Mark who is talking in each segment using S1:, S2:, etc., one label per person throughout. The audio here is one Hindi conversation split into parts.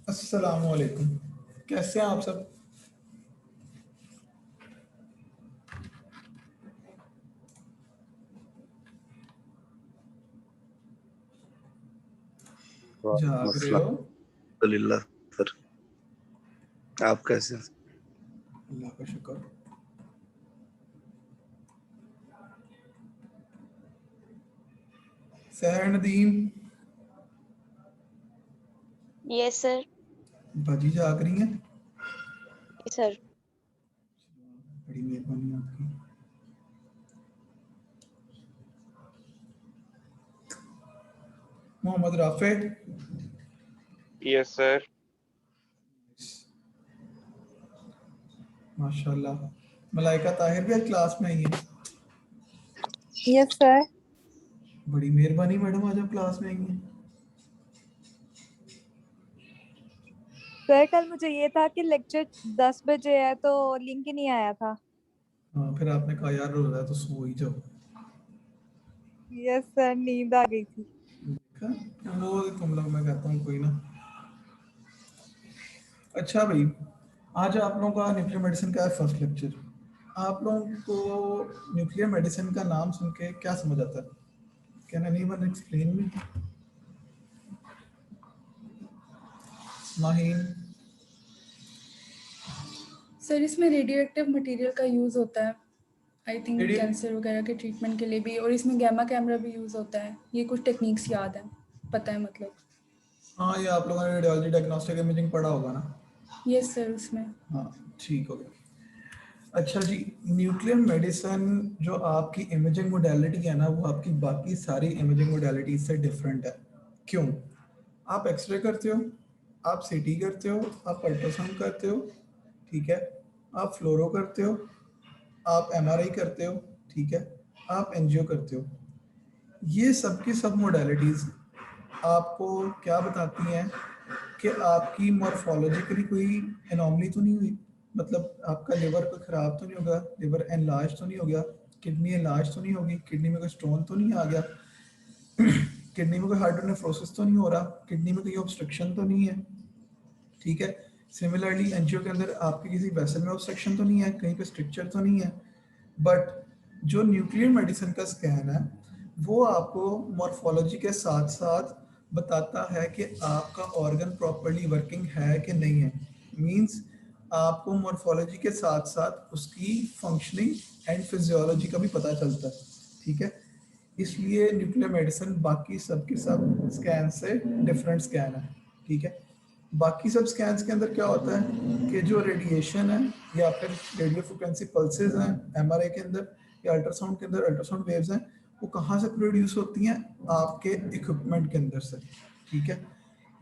S1: अस्सलाम वालेकुम। कैसे हैं आप सब? जाग रहे
S2: मसला
S1: हो?
S2: अल्हम्दुलिल्लाह सर। आप कैसे हैं?
S1: अल्लाह का शुक्र। सहर नदीम,
S3: यस सर।
S1: भाजी जाग रही हैं?
S3: Yes sir.
S1: बड़ी मेहरबानी आपकी। Mohammad Rafe,
S4: yes sir.
S1: माशाल्लाह। मलाइका ताहिर भी आज क्लास में आई है।
S5: Yes sir.
S1: बड़ी मेहरबानी मैडम, आज आप क्लास में आई हैं।
S5: सर कल मुझे ये था कि लेक्चर 10 बजे है तो लिंक ही नहीं आया था।
S1: हाँ, फिर आपने कहा यार रो रहा है तो सो ही जाओ।
S5: यस सर, नींद आ गई थी।
S1: देखा, वो तुम लोग, मैं कहता हूँ कोई ना। अच्छा भाई, आज आप लोगों का न्यूक्लियर मेडिसिन का है फर्स्ट लेक्चर। आप लोगों को न्यूक्लियर मेडिसिन का नाम सुन के क्या समझ आता है? Can anyone explain me? Maheen?
S6: Sir इसमें रेडियो एक्टिव मटेरियल का यूज़ होता है, आई थिंक
S1: रेडियो
S6: कैंसर वगैरह के ट्रीटमेंट के लिए भी, और इसमें गैमा कैमरा भी यूज़ होता है। ये कुछ टेक्निक्स याद है, पता है मतलब।
S1: हाँ, ये आप लोगों ने रेडियोलॉजी डायग्नोस्टिक इमेजिंग पढ़ा होगा ना?
S6: यस सर, उसमें।
S1: हाँ, ठीक हो गया। अच्छा जी, न्यूक्लियर मेडिसिन जो आपकी इमेजिंग मोडेलिटी है ना, वो आपकी बाकी सारी इमेजिंग मोडेलिटी से डिफरेंट है। क्यों? आप एक्सरे करते हो, आप सीटी करते हो, आप अल्ट्रासाउंड करते हो, ठीक है, आप फ्लोरो करते हो, आप एमआरआई करते हो, ठीक है, आप एंजियो करते हो। ये सब की सब मोडेलिटीज़ आपको क्या बताती हैं कि आपकी मॉर्फोलॉजिकली कोई एनॉमली तो नहीं हुई। मतलब आपका लिवर कोई ख़राब तो नहीं होगा, लिवर एनलार्ज तो नहीं हो गया, किडनी एनलार्ज तो नहीं होगी, किडनी में कोई स्टोन तो नहीं आ गया, किडनी में कोई हाइड्रोनेफ्रोसिस तो नहीं हो रहा, किडनी में कोई ऑब्स्ट्रक्शन तो नहीं है, ठीक है। सिमिलरली एंजियो के अंदर आपके किसी वेसल में ऑब्स्ट्रक्शन तो नहीं है, कहीं पे स्ट्रक्चर तो नहीं है। बट जो न्यूक्लियर मेडिसिन का स्कैन है वो आपको मॉर्फोलॉजी के साथ साथ बताता है कि आपका ऑर्गन प्रॉपर्ली वर्किंग है कि नहीं है। मींस आपको मॉर्फोलॉजी के साथ साथ उसकी फंक्शनिंग एंड फिजियोलॉजी का भी पता चलता है, ठीक है। इसलिए न्यूक्लियर मेडिसिन बाकी सब के सब स्कैन से डिफरेंट स्कैन है, ठीक है। बाकी सब स्कैन्स के अंदर क्या होता है कि जो रेडिएशन है या फिर रेडियो फ्रिक्वेंसी पल्सेस हैं एमआरआई के अंदर या अल्ट्रासाउंड के अंदर अल्ट्रासाउंड वेव्स हैं, वो कहाँ से प्रोड्यूस होती हैं? आपके इक्विपमेंट के अंदर से, ठीक है।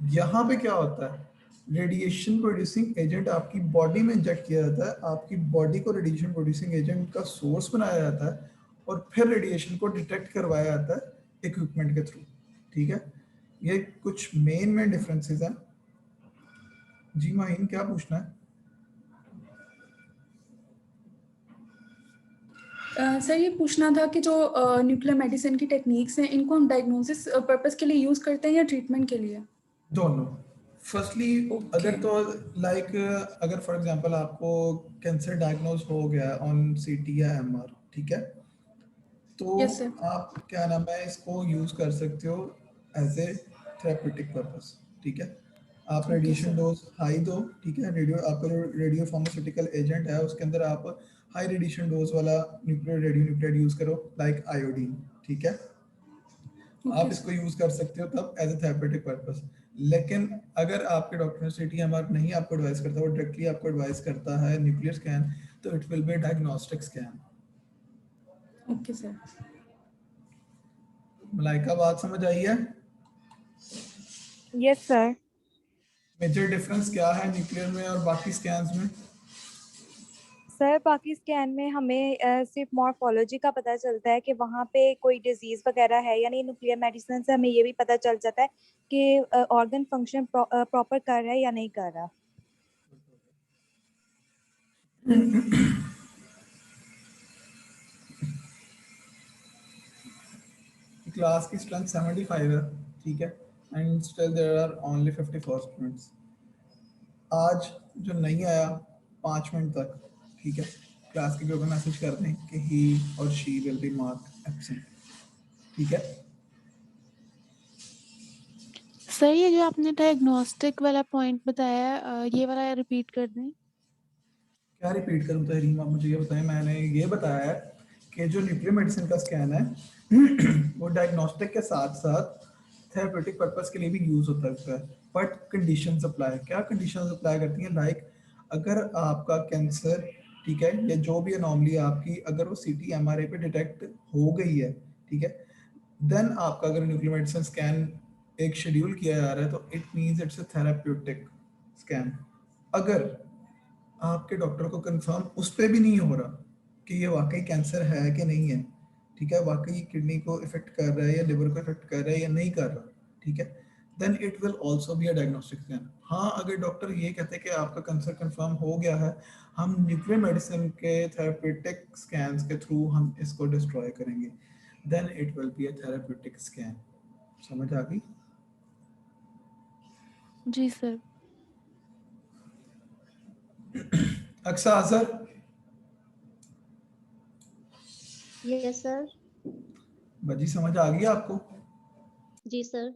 S1: यहाँ पे क्या होता है, रेडिएशन प्रोड्यूसिंग एजेंट आपकी बॉडी में इंजेक्ट किया जाता है, आपकी बॉडी को रेडिएशन प्रोड्यूसिंग एजेंट का सोर्स बनाया जाता है और फिर रेडिएशन को डिटेक्ट करवाया जाता है इक्विपमेंट के थ्रू, ठीक है। ये कुछ मेन डिफरेंसेस हैं। जी माहिन, क्या पूछना है?
S6: सर ये पूछना था कि जो न्यूक्लियर मेडिसिन की टेक्निक्स हैं, इनको हम डायग्नोसिस पर्पस के लिए यूज़ करते हैं या ट्रीटमेंट के लिए?
S1: दोनों। Firstly
S6: Okay.
S1: अगर तो लाइक अगर फॉर एग्जांपल आपको कैंसर डायग्नोज हो गया ऑन सीटी या एमआर, ठीक है, तो
S6: Yes, sir.
S1: आप क्या नाम है इसको यूज कर सकते हो एज ए थेरेप्यूटिक पर्पस, ठीक है। आप
S6: Okay,
S1: radiation
S6: sir.
S1: Dose high दो, ठीक है। रेडियो आपका जो रेडियो फार्मास्यूटिकल एजेंट है उसके अंदर आप हाई रेडिएशन डोज वाला न्यूक्लियर रेडियो न्यूक्लियर यूज करो, लाइक आयोडीन, ठीक है। आप
S6: Okay,
S1: इसको
S6: sir.
S1: यूज कर सकते हो तब एज ए थेरेपेटिक पर्पस। लेकिन अगर आपके डॉक्टर सिटी हमारा नहीं आपको एडवाइस करता, वो डायरेक्टली आपको एडवाइस करता है न्यूक्लियर स्कैन, तो it will B diagnostic scan.
S6: Okay, sir.
S1: Malaika, बात समझ आई है?
S5: Yes sir.
S1: मेजर डिफरेंस क्या है न्यूक्लियर में और बाकी स्कैन्स में?
S5: सर बाकी स्कैन में हमें सिर्फ मॉर्फोलॉजी का पता चलता है कि वहाँ पे कोई डिजीज वगैरह है या नहीं। न्यूक्लियर मेडिसिन से हमें ये भी पता चल जाता है कि ऑर्गन फंक्शन प्रॉपर कर रहा है या नहीं कर रहा।
S1: क्लास की स्ट्रेंथ 75 है, ठीक है। and still there are only 54 students. आज जो नहीं आया 5 मिनट तक, ठीक है, क्लास के ग्रुप में मैसेज कर दें कि ही और she will be marked absent, ठीक है।
S7: सर ये जो आपने डायग्नोस्टिक वाला पॉइंट बताया ये वाला रिपीट कर दें।
S1: क्या रिपीट करूं तहरीम, आप मुझे ये बताएं। मैंने ये बताया है कि जो न्यूक्लियर मेडिसिन का स्कैन है वो डायग्नोस्टिक के साथ साथ थेरेप्यूटिक पर्पस के लिए भी यूज होता है, बट कंडीशंस अप्लाई, क्या कंडीशंस अप्लाई करती हैं, लाइक अगर आपका कैंसर, ठीक है, या जो भी अनोमली आपकी, अगर वो सीटी एमआरआई पे डिटेक्ट हो गई है, ठीक है, देन आपका अगर न्यूक्लियर मेडिसिन स्कैन एक शेड्यूल किया जा रहा है तो it means it's a therapeutic scan. अगर आपके डॉक्टर को कंफर्म उस पर भी नहीं हो रहा कि ये वाकई कैंसर है कि नहीं है, ठीक है, वाकई किडनी को इफेक्ट कर रहा है या लिवर को इफेक्ट कर रहा है या नहीं कर रहा, ठीक है, then it will also be a diagnostic scan. हाँ, अगर डॉक्टर ये कहते हैं कि आपका कैंसर कंफर्म हो गया है, हम न्यूक्लियर मेडिसिन के थेरेप्यूटिक स्कैन्स के थ्रू हम इसको डिस्ट्रॉय करेंगे, then it will be a therapeutic scan. समझ आ गई?
S7: जी sir.
S1: Aqsa Azar,
S8: yes sir.
S1: बाजी समझ आ गई आपको?
S8: जी सर।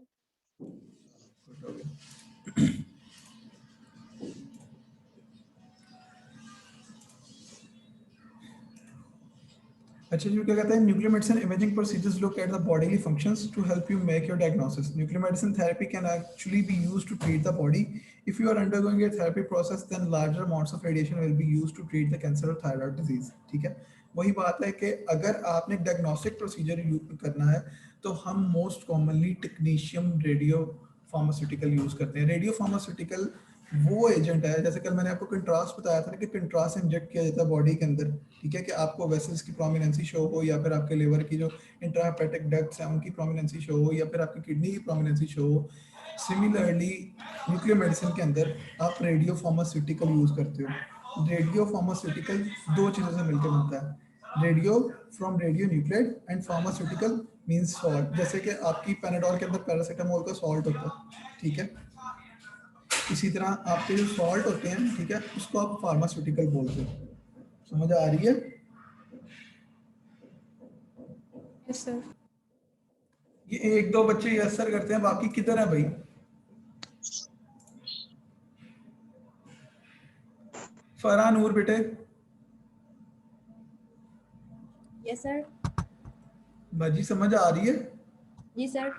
S1: अच्छा जी, क्या कहते हैं, nuclear medicine imaging procedures look at the bodily functions to help you make your diagnosis. Nuclear medicine therapy can actually be used to treat the body. If you are undergoing a therapy process then larger amounts of radiation will be used to treat the cancer or thyroid disease, ठीक है। वही बात है कि अगर आपने डायग्नोस्टिक प्रोसीजर करना है तो हम most commonly technetium radio pharmaceutical use करते हैं। रेडियो फार्मास्यूटिकल वो एजेंट है, जैसे कल मैंने आपको कंट्रास्ट बताया था ना कि कंट्रास्ट इंजेक्ट किया जाता है बॉडी के अंदर, ठीक है, कि आपको वेसल्स की प्रोमिनेंसी शो हो, या फिर आपके लिवर की जो इंट्राहेपेटिक डक्ट्स हैं उनकी प्रोमिनेंसी शो हो, या फिर आपकी किडनी की प्रोमिनेंसी शो हो। सिमिलरली न्यूक्लियर मेडिसिन के अंदर आप रेडियो फार्मास्यूटिकल यूज करते हो। रेडियो फार्मास्यूटिकल दो चीज़ों से मिलकर बनता है, radio from radio nuclide and pharmaceutical means salt. जैसे कि आपकी पैनाडोल के अंदर पैरासीटामोल का सॉल्ट होता है, ठीक है, इसी तरह आपके जो सॉल्ट होते हैं, ठीक है, उसको आप फार्मास्यूटिकल बोलते हो। समझ आ रही है?
S6: Yes sir.
S1: ये एक दो बच्चे यस सर करते हैं, बाकी किधर है भाई? फरहान नूर बेटे,
S5: यस सर।
S1: बाजी समझ आ रही है?
S5: जी सर।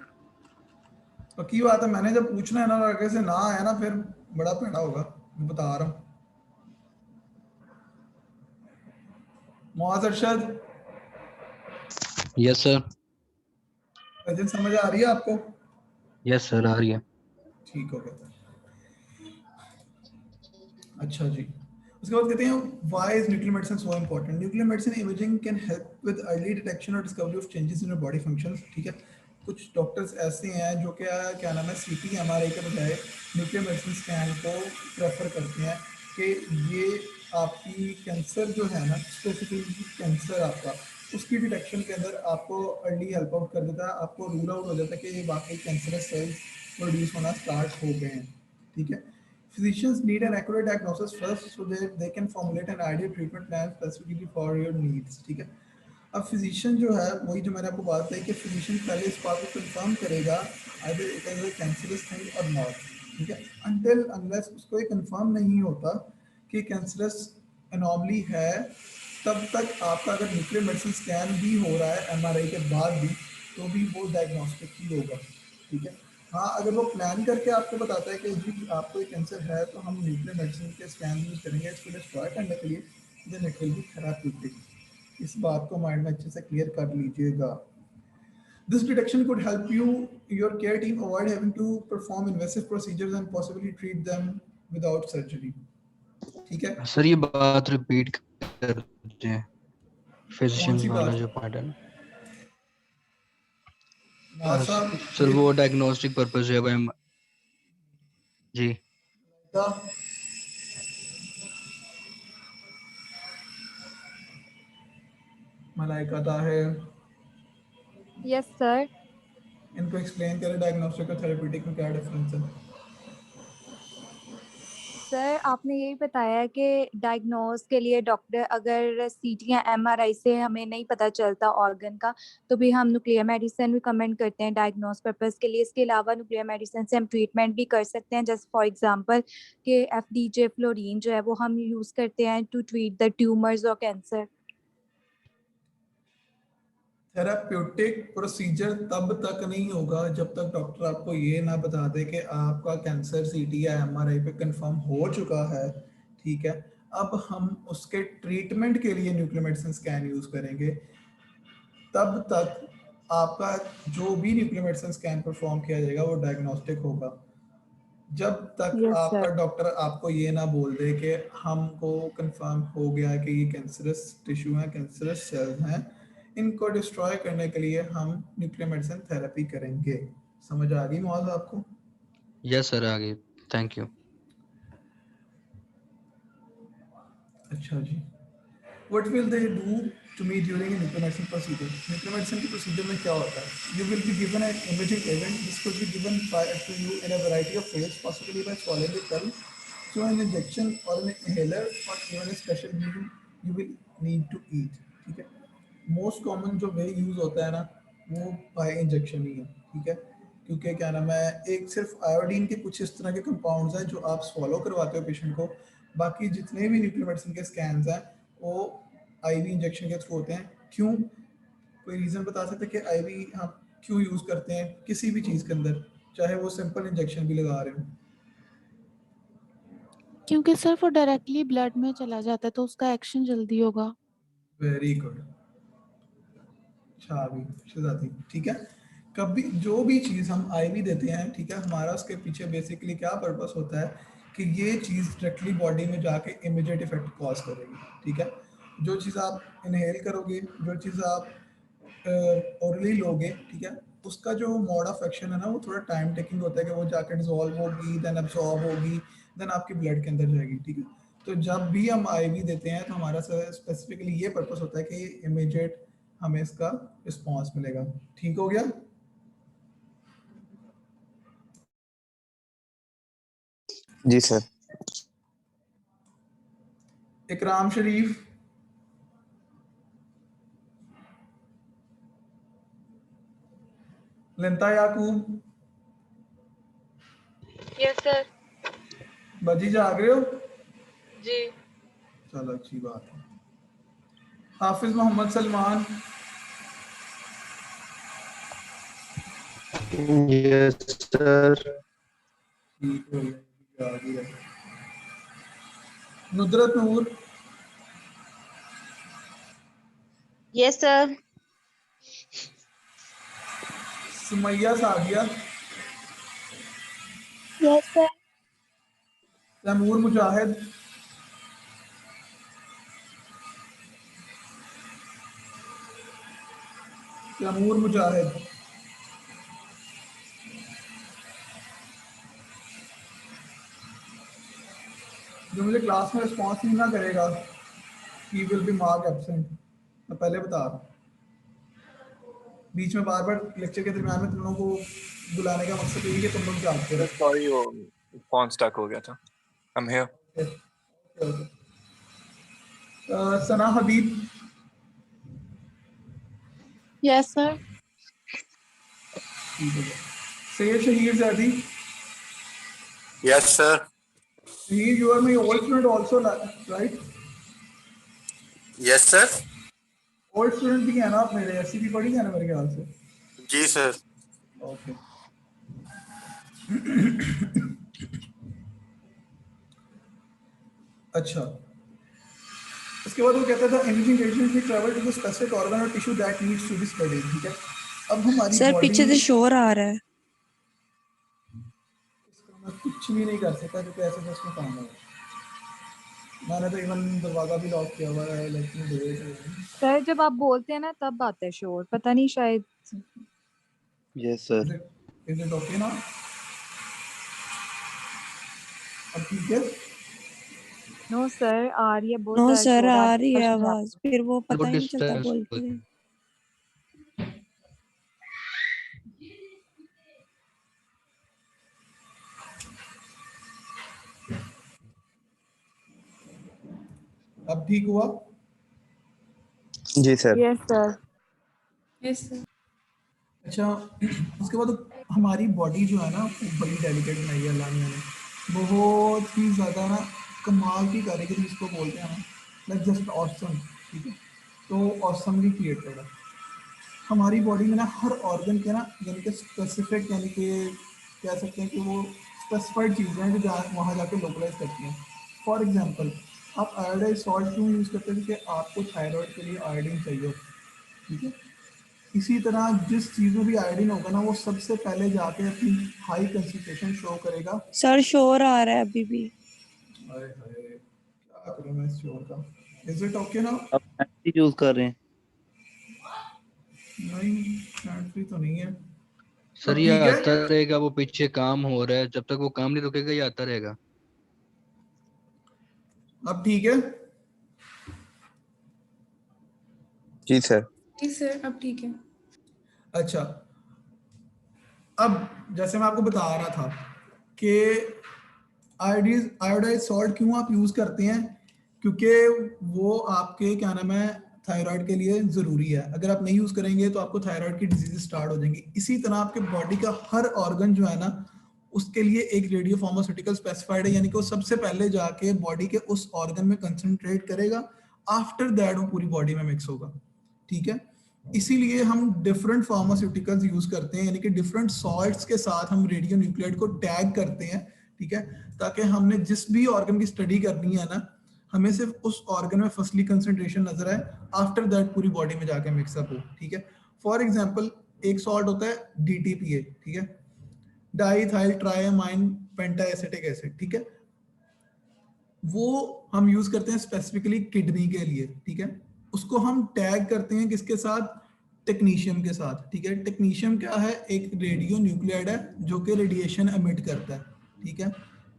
S1: पक्की बात है, मैंने जब पूछना है ना और आगे से ना आया ना फिर बड़ा पैड़ा होगा, मैं बता रहा हूँ। Muaz Arshad,
S9: yes sir.
S1: रजन समझ आ रही है आपको?
S9: यस सर, आ रही है।
S1: ठीक हो गया। अच्छा जी, उसके बाद कहते हैं why is nuclear medicine so important. Nuclear medicine imaging can help with early detection और discovery of changes in your body functions, ठीक है। कुछ डॉक्टर्स ऐसे हैं जो क्या नाम है, सीटी एमआरआई के बजाय न्यूक्लियर मेडिसिन स्कैन को प्रेफर करते हैं कि ये आपकी कैंसर जो है ना, स्पेसिफिक कैंसर आपका, उसकी डिटेक्शन के अंदर आपको अर्ली हेल्प आउट कर देता है, आपको रूल आउट हो जाता है कि ये वाकई कैंसरस सेल्स प्रोड्यूस होना स्टार्ट हो गए हैं, ठीक है। Physicians need an accurate diagnosis first so that they can formulate an ideal treatment plan specifically for your needs, ठीक है। अब फिजिशियन जो है, वही जो मैंने आपको बात कही कि फिजिशियन पहले इस बात को कंफर्म करेगा either it is a cancerous thing or not, ठीक है, until unless उसको ये कंफर्म नहीं होता कि कैंसरस एनॉमली है, तब तक आपका अगर न्यूक्लियर मेडिसिन स्कैन भी हो रहा है एमआरआई के बाद भी, तो भी वो डायग्नोस्टिक ही होगा, ठीक है। हाँ, अगर वो प्लान करके आपको बताता है कि जी आपको एक कैंसर है तो हम न्यूक्लियर मेडिसिन के स्कैन यूज करेंगे इसको डिस्ट्रॉय करने के लिए, then it will be therapeutic. इस बात को माइंड में अच्छे से क्लियर कर लीजिएगा। This detection could help your care team avoid having to perform invasive procedures and possibly treat them without surgery, ठीक है।
S9: सर ये बात रिपीट कर दीजिए,
S1: कौन
S9: फिजिशियंस
S1: सी
S9: वाला
S1: बात?
S9: जो पार्ट है ना।
S1: नवाज साहब,
S9: सर वो डायग्नोस्टिक पर्पस जो है वो जी।
S1: Malaika Tahir,
S5: yes sir.
S1: इनको एक्सप्लेन करें डायग्नोस्टिक और थेरेप्यूटिक में क्या डिफरेंस है।
S5: सर आपने यही बताया कि डायग्नोस के लिए डॉक्टर अगर सीटी या एमआरआई से हमें नहीं पता चलता ऑर्गन का तो भी हम न्यूक्लियर मेडिसिन रिकमेंड करते हैं डायग्नोस पर्पस के लिए। इसके अलावा न्यूक्लियर मेडिसिन से हम ट्रीटमेंट भी कर सकते हैं, जैसे फॉर एग्जांपल कि एफडीजे फ्लोरीन जो है वो हम यूज करते हैं टू ट्रीट द ट्यूमर्स और कैंसर।
S1: थेराप्यूटिक प्रोसीजर तब तक नहीं होगा जब तक डॉक्टर आपको ये ना बता दे कि आपका कैंसर सीटी या एमआरआई पे कंफर्म हो चुका है, ठीक है। अब हम उसके ट्रीटमेंट के लिए न्यूक्लियर मेडिसिन स्कैन यूज करेंगे। तब तक आपका जो भी न्यूक्लियर मेडिसिन स्कैन परफॉर्म किया जाएगा वो डायग्नोस्टिक होगा। जब तक
S5: Yes,
S1: आपका
S5: sir.
S1: डॉक्टर आपको ये ना बोल दे कि हमको कंफर्म हो गया कि ये कैंसरस टिश्यू है, कैंसरस सेल्स हैं, इनको डिस्ट्रॉय करने के लिए हम न्यूक्लियर मेडिसिन थेरेपी करेंगे। समझ आ गई मौज आपको?
S9: यस सर, आगे थैंक यू।
S1: अच्छा जी। What will they do to me during a nuclear medicine procedure? Nuclear medicine की procedure में क्या होता है? You will be given an imaging event. This could be given to you in a variety of ways, possibly by swallowing the pill, through an injection or an inhaler, or even a special meal you will need to eat. ठीक है? Most common जो way use होता है ना, वो by injection ही है, ठीक है? क्योंकि क्या नाम है, एक सिर्फ आयोडीन के कुछ इस तरह के कंपाउंड्स हैं जो आप swallow करवाते हो पेशेंट को। बाकी जितने भी न्यूक्लियर मेडिसिन के स्कैन्स हैं वो आईवी इंजेक्शन के थ्रू होते हैं। क्यों? कोई रीजन बता सकते हैं कि आईवी हम क्यों यूज करते हैं किसी भी चीज के अंदर, चाहे वो सिंपल इंजेक्शन भी लगा रहे हो?
S7: क्योंकि सर वो डायरेक्टली ब्लड में चला जाता है तो उसका एक्शन जल्दी होगा।
S1: वेरी गुड, शाबाश शहजादी, ठीक है। कभी जो भी चीज हम आईवी देते हैं, ठीक है, हमारा उसके पीछे बेसिकली क्या पर्पस होता है कि ये चीज डायरेक्टली बॉडी में जाके इमीडिएट इफेक्ट कॉज करेगी, ठीक है। जो चीज आप इनहेल करोगे, जो चीज आप ओरली लोगे, ठीक है, उसका जो मोड ऑफ एक्शन है ना वो थोड़ा टाइम टेकिंग होता है कि वो जाके डिसॉल्व होगी, देन अब्सॉर्ब होगी, देन आपके ब्लड के अंदर जाएगी, ठीक है। तो जब भी हम आईवी देते हैं तो हमारा स्पेसिफिकली ये पर्पस होता है कि इमीडिएट हमें इसका रिस्पॉन्स मिलेगा। ठीक हो गया?
S2: जी सर।
S1: इकराम शरीफ, लिंता याकूब,
S10: यस सर।
S1: बजी जाग रहे हो?
S10: जी।
S1: चलो अच्छी बात है। Hafiz Mohammad Salman,
S2: yes sir.
S1: ठीक हो गया। Nudrat Noor,
S3: yes sir.
S1: Sumaiya Sadia,
S5: yes sir.
S1: Taimur Mujahid, Taimur Mujahid, जो मुझे क्लास में रिस्पॉन्स नहीं ना करेगा he will be mark absent. मैं पहले बता रहा हूँ, बीच में बार बार लेक्चर के दरमियान में तुम लोगों को बुलाने का मकसद यही है कि तुम लोग जागते रहो।
S11: सॉरी वो फोन स्टक हो गया था। I am here.
S1: Sana Habib,
S7: yes sir.
S1: Syed Shaheer Zaidi,
S11: yes sir.
S1: Shaheer you are my old student also, right?
S11: Yes sir.
S1: Old student भी है ना आप मेरे, ऐसी भी पढ़ी है ना मेरे ख्याल से।
S11: जी सर।
S1: ओके। अच्छा, उसके बाद वो कहता था इमेजिंग एजेंट भी travel to the specific organ और tissue that needs to be studied, ठीक है। अब हमारी
S10: सर
S1: बॉडी
S10: पीछे से शोर आ रहा है।
S1: मैं कुछ भी नहीं कर सकता क्योंकि ऐसे तो उसमें काम है। मैंने तो इवन दरवाजा भी लॉक किया हुआ है, लेकिन
S5: सर जब आप बोलते हैं ना तब आता है शोर, पता नहीं शायद।
S2: Yes sir.
S1: Is it okay ना? अब ठीक है?
S5: नो सर, आ रही है बहुत
S10: नो
S5: ज्यादा
S10: सर,
S5: शोर
S10: आ
S5: आप
S10: रही है
S5: समझाओ।
S10: आवाज, फिर वो पता ही नहीं चलता
S9: डिस्टर्ब
S10: बोलते हैं।
S1: अब ठीक हुआ?
S2: जी sir.
S5: Yes sir.
S6: Yes sir.
S1: अच्छा, उसके बाद हमारी बॉडी जो है ना वो बड़ी डेलिकेट बनाई है अल्लाह मियां ने, बहुत ही ज़्यादा ना कमाल की कारीगरी इसको बोलते हैं ना, लाइक जस्ट ऑसम, ठीक है। तो ऑसमली क्रिएटेड है हमारी बॉडी में ना, हर ऑर्गन के ना यानी कि स्पेसिफिक, यानी कि कह सकते हैं कि वो स्पेसिफाइड चीज़ें हैं जो वहाँ जाके लोकलाइज करती हैं। फॉर एग्जांपल, आप आयोडाइज सॉल्ट क्यों यूज़ करते हैं? क्योंकि आपको थायराइड के लिए आयोडीन चाहिए, ठीक है। इसी तरह जिस चीज़ में भी आयोडीन होगा ना, वो सबसे पहले जाके अपनी हाई कंसंट्रेशन शो करेगा।
S10: सर शोर आ रहा है अभी भी।
S1: हाय हाय, क्या करूं मैं इस शोर का? इज इट ओके ना?
S2: आप हैंड यूज कर रहे हैं?
S1: नहीं, हैंड फ्री तो नहीं है।
S9: सर
S1: अब
S9: ये
S1: ठीक है?
S9: आता रहेगा, वो पीछे काम हो रहा है, जब तक वो काम नहीं रुकेगा ये आता रहेगा।
S1: अब ठीक है?
S2: जी सर।
S6: जी सर, अब ठीक है।
S1: अच्छा, अब जैसे मैं आपको बता रहा था कि आयोडाइज सॉल्ट क्यों आप यूज करते हैं, क्योंकि वो आपके क्या नाम है थायराइड के लिए जरूरी है। अगर आप नहीं यूज करेंगे तो आपको थायराइड की डिजीज स्टार्ट हो जाएंगी। इसी तरह आपके बॉडी का हर ऑर्गन जो है ना, उसके लिए एक रेडियो फार्मास्यूटिकल स्पेसिफाइड है, यानी कि वो सबसे पहले जाके बॉडी के उस ऑर्गन में कंसंट्रेट करेगा, आफ्टर दैट वो पूरी बॉडी में मिक्स होगा, ठीक है। इसीलिए हम डिफरेंट फार्मास्यूटिकल्स यूज करते हैं, यानी कि डिफरेंट सॉल्ट्स के साथ हम रेडियो न्यूक्लियोटाइड को टैग करते हैं, ठीक है, ताकि हमने जिस भी ऑर्गन की स्टडी करनी है ना, हमें सिर्फ उस ऑर्गन में फर्स्टली कंसंट्रेशन नजर आए, आफ्टर दैट पूरी बॉडी में जाके मिक्सअप हो, ठीक है। फॉर एग्जांपल, एक सॉल्ट होता है DTPA, ठीक है, डाईथाइल ट्राइमाइन पेंटाएसिटिक एसिड, ठीक है। वो हम यूज करते हैं स्पेसिफिकली किडनी के लिए, ठीक है। उसको हम टैग करते हैं किसके साथ? टेक्नीशियम के साथ, ठीक है। टेक्नीशियम क्या है? एक रेडियो न्यूक्लियाइड है जो कि रेडिएशन एमिट करता है, ठीक है।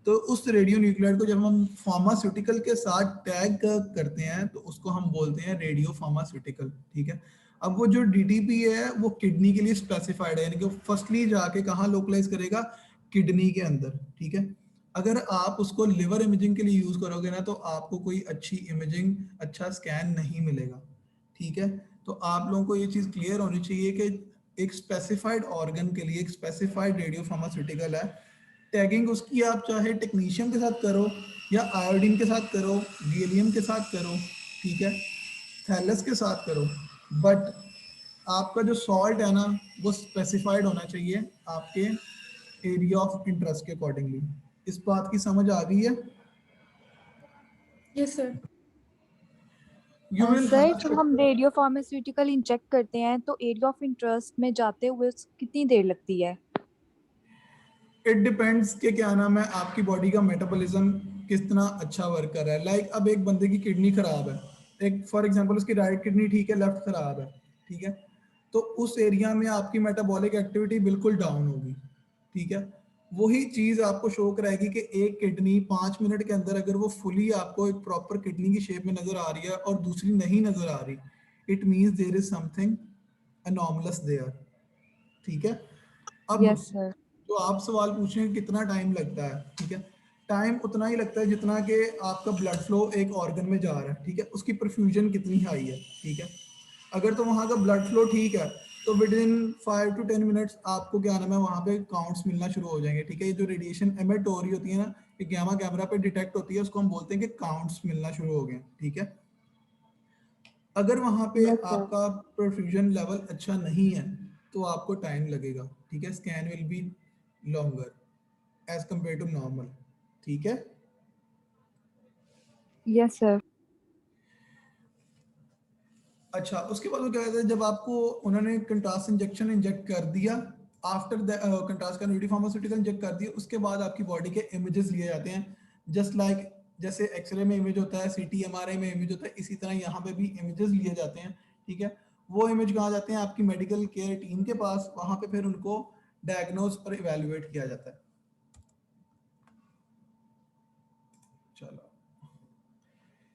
S1: तो उस रेडियो न्यूक्लियाइड को जब हम फार्मास्यूटिकल के साथ टैग करते हैं तो उसको हम बोलते हैं रेडियो फार्मास्यूटिकल, ठीक है। अब वो जो DTPA है वो किडनी के लिए स्पेसिफाइड है, यानी कि फर्स्टली जाके कहाँ लोकलाइज करेगा? किडनी के अंदर, ठीक है। अगर आप उसको लिवर इमेजिंग के लिए यूज करोगे ना, तो आपको कोई अच्छी इमेजिंग, अच्छा स्कैन नहीं मिलेगा, ठीक है। तो आप लोगों को ये चीज क्लियर होनी चाहिए कि एक स्पेसिफाइड ऑर्गन के लिए एक स्पेसिफाइड रेडियो फार्मास्यूटिकल है। टैगिंग उसकी आप चाहे टेक्नीशियम के साथ करो या आयोडीन के साथ करो, गैलियम के साथ करो, ठीक है, थैलस के साथ करो, बट आपका जो सॉल्ट है ना वो स्पेसिफाइड होना चाहिए आपके एरिया ऑफ इंटरेस्ट के अकॉर्डिंगली। इस बात की समझ आ गई है?
S6: Yes sir.
S1: You will
S5: sir जब हम रेडियो फार्मास्यूटिकल इंजेक्ट करते हैं तो एरिया ऑफ इंटरेस्ट में जाते हुए कितनी देर लगती है?
S1: इट डिपेंड्स कि क्या नाम है आपकी बॉडी का मेटाबॉलिज्म कितना अच्छा वर्क कर रहा है। लाइक अब एक बंदे की किडनी खराब है, एक फॉर एग्जांपल उसकी राइट किडनी ठीक है, लेफ्ट खराब है, ठीक है, तो उस एरिया में आपकी मेटाबॉलिक एक्टिविटी बिल्कुल डाउन होगी, ठीक है। वही चीज आपको शो कराएगी कि एक किडनी 5 मिनट के अंदर अगर वो फुली आपको एक प्रॉपर किडनी की शेप में नजर आ रही है और दूसरी नहीं नजर आ रही, it means there is something anomalous there, ठीक है। अब
S5: यस सर।
S1: तो आप सवाल पूछें कितना टाइम लगता है, ठीक है, टाइम उतना ही लगता है जितना कि आपका ब्लड फ्लो एक ऑर्गन में जा रहा है, ठीक है, उसकी परफ्यूजन कितनी हाई है, ठीक है। अगर तो वहाँ का ब्लड फ्लो ठीक है तो विद इन 5 to 10 मिनट्स आपको क्या नाम है वहाँ पे काउंट्स मिलना शुरू हो जाएंगे, ठीक है। ये जो रेडिएशन एमिट हो रही होती है ना, ये गैमा कैमरा पे डिटेक्ट होती है, उसको हम बोलते हैं कि काउंट्स मिलना शुरू हो गए, ठीक है। अगर वहाँ पे
S5: Yes, sir.
S1: आपका परफ्यूजन लेवल अच्छा नहीं है तो आपको टाइम लगेगा, ठीक है, scan will be longer as compared to normal, ठीक है।
S5: Yes sir.
S1: अच्छा, उसके बाद वो क्या कहते हैं, जब आपको उन्होंने कंट्रास्ट इंजेक्शन इंजेक्ट कर दिया, आफ्टर द कंट्रास्ट का रेडियो फार्मास्यूटिकल इंजेक्ट कर दिया, उसके बाद आपकी बॉडी के इमेजेस लिए जाते हैं, जस्ट लाइक जैसे एक्सरे में इमेज होता है, CT MRI में इमेज होता है, इसी तरह यहाँ पे भी इमेजेस लिए जाते हैं, ठीक है। वो इमेज कहाँ जाते हैं? आपकी मेडिकल केयर टीम के पास, वहां पे फिर उनको डायग्नोज और इवेलुएट किया जाता है। चलो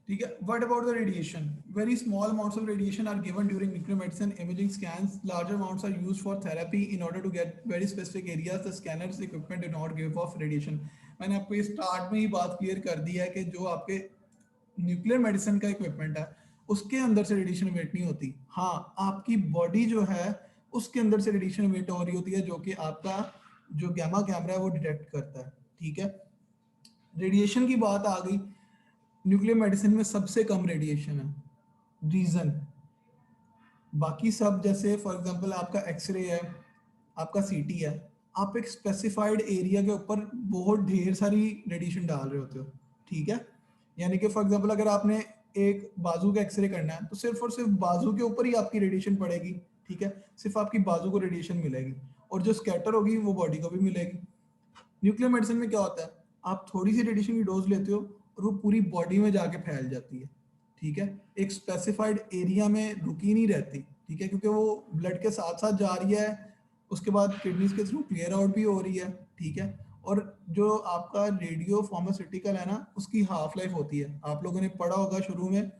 S1: ठीक है। What about the radiation? Very small amounts of radiation are given during nuclear medicine imaging scans. Larger amounts are used for therapy in order to get very specific areas. The scanners equipment do not give off radiation. मैंने आपको ये स्टार्ट में ही बात क्लियर कर दी है कि जो आपके न्यूक्लियर मेडिसिन का इक्विपमेंट है उसके अंदर से रेडिएशन इमिट नहीं होती। हाँ, आपकी बॉडी जो है उसके अंदर से रेडिएशन इमिट हो रही होती है जो कि आपका जो गैमा कैमरा है वो डिटेक्ट करता है। ठीक है, रेडिएशन की बात आ गई। न्यूक्लियर मेडिसिन में सबसे कम रेडिएशन है। रीजन, बाकी सब जैसे फॉर एग्जांपल आपका एक्सरे है, आपका सीटी है, आप एक स्पेसिफाइड एरिया के ऊपर बहुत ढेर सारी रेडिएशन डाल रहे होते हो। ठीक है, यानी कि फॉर एग्जांपल अगर आपने एक बाजू का एक्सरे करना है तो सिर्फ और सिर्फ बाजू के ऊपर ही आपकी रेडिएशन पड़ेगी। ठीक है, सिर्फ आपकी बाजू को रेडिएशन मिलेगी और जो स्कैटर होगी वो बॉडी को भी मिलेगी। न्यूक्लियर मेडिसिन में क्या होता है, आप थोड़ी सी रेडिएशन की डोज लेते हो और वो पूरी बॉडी में जाके फैल जाती है। ठीक है, एक स्पेसिफाइड एरिया में रुकी नहीं रहती। ठीक है, क्योंकि वो ब्लड के साथ साथ जा रही है, उसके बाद किडनीज के थ्रू क्लियर आउट भी हो रही है। ठीक है, और जो आपका रेडियो फार्मास्यूटिकल है ना, उसकी हाफ लाइफ होती है। आप लोगों ने पढ़ा होगा शुरू में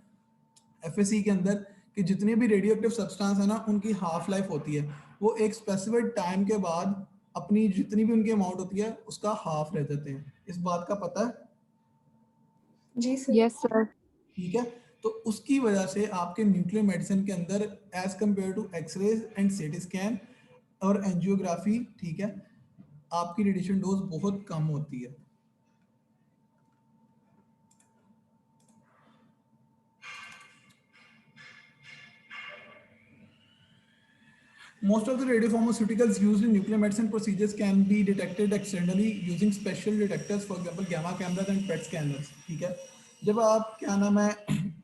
S1: एफएससी के अंदर कि जितने भी रेडियो एक्टिव सब्सटेंस है ना, उनकी हाफ लाइफ होती है। वो एक स्पेसिफिक टाइम के बाद अपनी जितनी भी उनकी अमाउंट होती है उसका हाफ रह जाते हैं। इस बात का पता है?
S6: जी सर।
S5: Yes sir.
S1: ठीक है, तो उसकी वजह से आपके न्यूक्लियर मेडिसिन के अंदर as compared to x rays and CT scan और एंजियोग्राफी, ठीक है, आपकी रेडिएशन डोज बहुत कम होती है। Most of the radiopharmaceuticals used in nuclear medicine procedures can be detected externally using special detectors, for example gamma cameras and PET scanners। ठीक है, जब आप क्या नाम है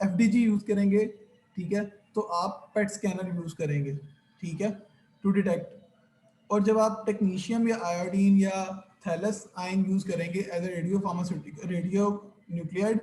S1: FDG यूज करेंगे, ठीक है, तो आप PET स्कैनर यूज करेंगे, ठीक है, टू डिटेक्ट। और जब आप टेक्नीशियम या आयोडीन या थैलस आयन यूज करेंगे as a radiopharmaceutical radionuclide,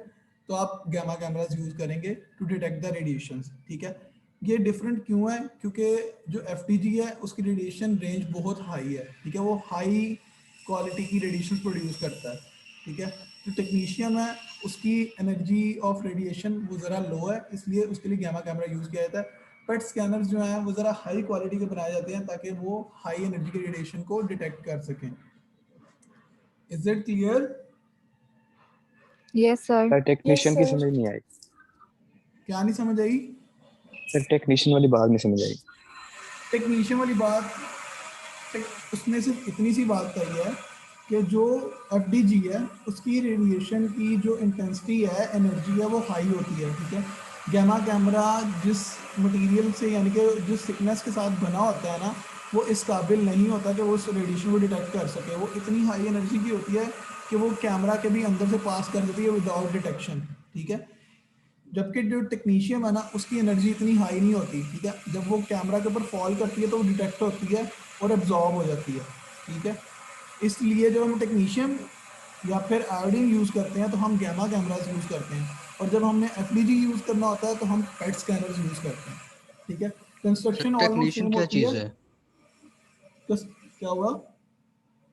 S1: तो आप गैमा कैमरास यूज करेंगे टू डिटेक्ट द रेडिएशंस। ठीक है, ये डिफरेंट क्यों है? क्योंकि जो FDG है उसकी रेडिएशन रेंज बहुत हाई है। ठीक है, वो हाई क्वालिटी की रेडिएशन प्रोड्यूस करता है। ठीक है, जो टेक्नीशियम है उसकी एनर्जी ऑफ रेडिएशन वो ज़रा लो है, इसलिए उसके लिए गैमा कैमरा यूज़ किया जाता है। पेट स्कैनर्स जो हैं वो ज़रा हाई क्वालिटी के बनाए जाते हैं ताकि वो हाई एनर्जी की रेडिएशन को डिटेक्ट कर सकें। Is it clear?
S5: Yes sir.
S2: Technician की समझ नहीं आई।
S1: क्या नहीं समझ आई
S2: सर? टेक्नीशियन वाली बात नहीं समझ आई।
S1: टेक्नीशियन वाली बात, उसने सिर्फ इतनी सी बात कही है कि जो FDG है उसकी रेडिएशन की जो इंटेंसिटी है, एनर्जी है, वो हाई होती है। ठीक है, गैमा कैमरा जिस मटेरियल से यानी कि जिस थिकनेस के साथ बना होता है ना, वो इस काबिल नहीं होता कि वो उस रेडिएशन को डिटेक्ट कर सके। वो इतनी हाई एनर्जी की होती है कि वो कैमरा के भी अंदर से पास कर देती है विदाउट डिटेक्शन। ठीक है, जबकि जो टेक्नीशियम है ना उसकी एनर्जी इतनी हाई नहीं होती। ठीक है, जब वो कैमरा के ऊपर फॉल करती है तो वो डिटेक्ट होती है और एब्जॉर्ब हो जाती है। ठीक है, इसलिए जब हम टेक्नीशियम या फिर आयोडीन यूज़ करते हैं तो हम गैमा कैमरास यूज़ करते हैं, और जब हमने FDG यूज़ करना होता है तो हम पेट स्कैनर्स यूज़ करते हैं। ठीक है, कंस्ट्रक्शन ऑलमोस्ट सेम
S9: क्या
S1: होती
S9: चीज
S1: है।
S9: है?
S1: क्या हुआ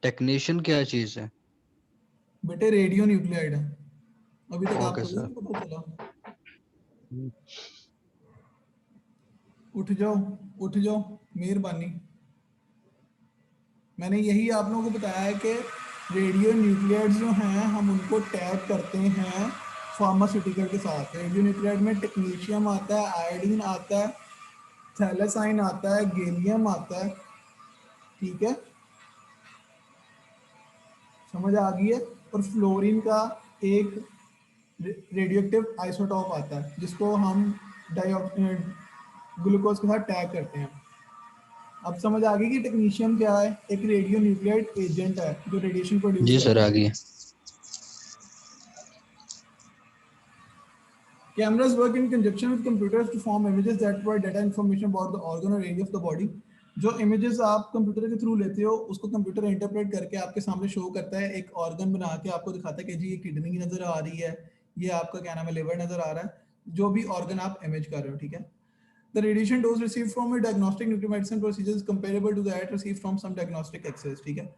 S9: टेक्नीशियन क्या चीज है?
S1: बेटे? रेडियो न्यूक्लियाइड है। अभी तक
S9: ओके
S1: आपको
S9: सर।
S1: नहीं पता चला? उठ जाओ, उठ जाओ, मेहरबानी। मैंने यही आप लोगों को बताया है कि रेडियो न्यूक्लियाइड्स जो हैं हम उनको टैग करते हैं फार्मास्यूटिकल के साथ। रेडियो न्यूक्लियाइड में टेक्नीशियम आता है, आयोडीन आता है, थैलेसाइन आता है, गैलियम आता है। ठीक है, समझ आ गई है? और फ्लोरीन का एक रेडियोएक्टिव आइसोटॉप आता है जिसको हम ग्लूकोज के साथ टैग करते हैं। अब समझ आ गई कि टेक्नीशियम क्या है? एक रेडियो न्यूक्लियाइड एजेंट है जो रेडिएशन प्रोड्यूस
S9: जी
S1: करता
S9: सर,
S1: है।
S9: आ गई।
S1: Cameras work in conjunction with computers to form images that provide data information about the organ or area of the body। जो इमेजेस आप कंप्यूटर के थ्रू लेते हो उसको कंप्यूटर इंटरप्रेट करके आपके सामने शो करता है, एक ऑर्गन बना के आपको दिखाता है कि जी ये किडनी नजर आ रही है, ये आपका क्या नाम है लिवर नजर आ रहा है, जो भी ऑर्गन आप इमेज कर रहे हो। ठीक है, The radiation dose received from a diagnostic nuclear medicine procedure is comparable to that received from some diagnostic X-rays। ठीक है,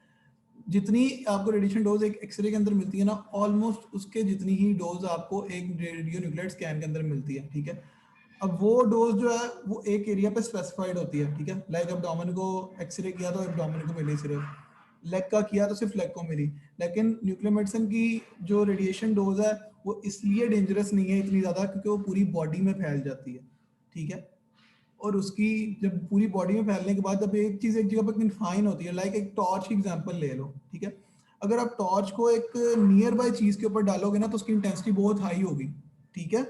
S1: जितनी आपको रेडिएशन डोज एक एक्सरे के अंदर मिलती है ना, ऑलमोस्ट उसके जितनी ही डोज आपको एक रेडियो न्यूक्लियाइड स्कैन के अंदर मिलती है। ठीक है, अब वो डोज जो है वो एक एरिया पे स्पेसिफाइड होती है। ठीक है, लाइक एब्डोमेन को एक्सरे किया तो एब्डोमेन को मिली, सिर्फ लेग का किया तो सिर्फ लेग को मिली। लेकिन न्यूक्लियर मेडिसिन की जो रेडिएशन डोज है वो इसलिए डेंजरस नहीं है इतनी ज़्यादा क्योंकि वो पूरी बॉडी में फैल जाती है, ठीक है। और उसकी जब पूरी बॉडी में फैलने के बाद जब एक चीज़ एक जगह पर कन्फाइन होती है, लाइक एक टॉर्च की एग्जांपल ले लो, ठीक है। अगर आप टॉर्च को एक नियर बाय चीज़ के ऊपर डालोगे ना तो उसकी इंटेंसिटी बहुत हाई होगी, ठीक है।